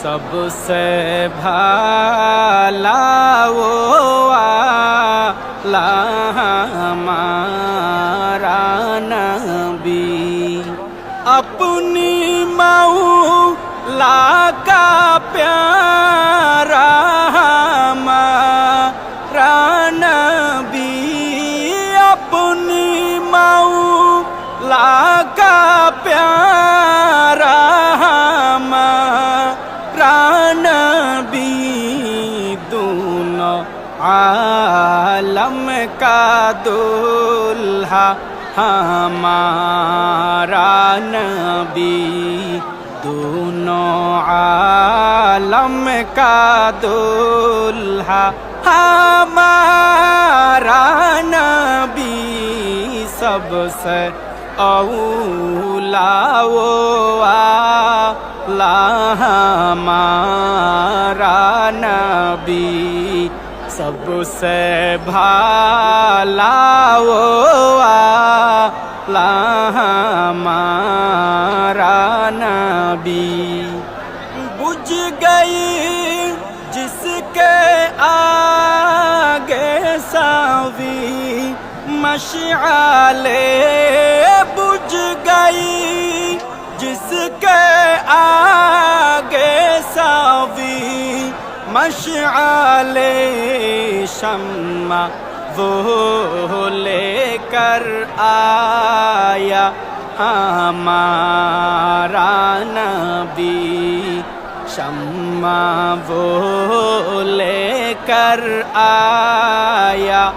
सबसे भाला वो वाला हमारा नबी, अपनी मौला का प्यारा हमारा नबी, अपनी मौला का प्यारा हमारा नबी, दोनों आलम का दुल्हा हमारा नबी, दोनों आलम का दुल्हा हमारा नबी, सबसे औला वो वाला हमारा नबी, सबसे भाला वो वाला हमारा नबी। बुझ गई जिसके आगे सावी मशआले, बुझ गई जिसके आगे सावी मशआले, शम्मा वो लेकर आया हमारा नबी, शम्मा वो लेकर आया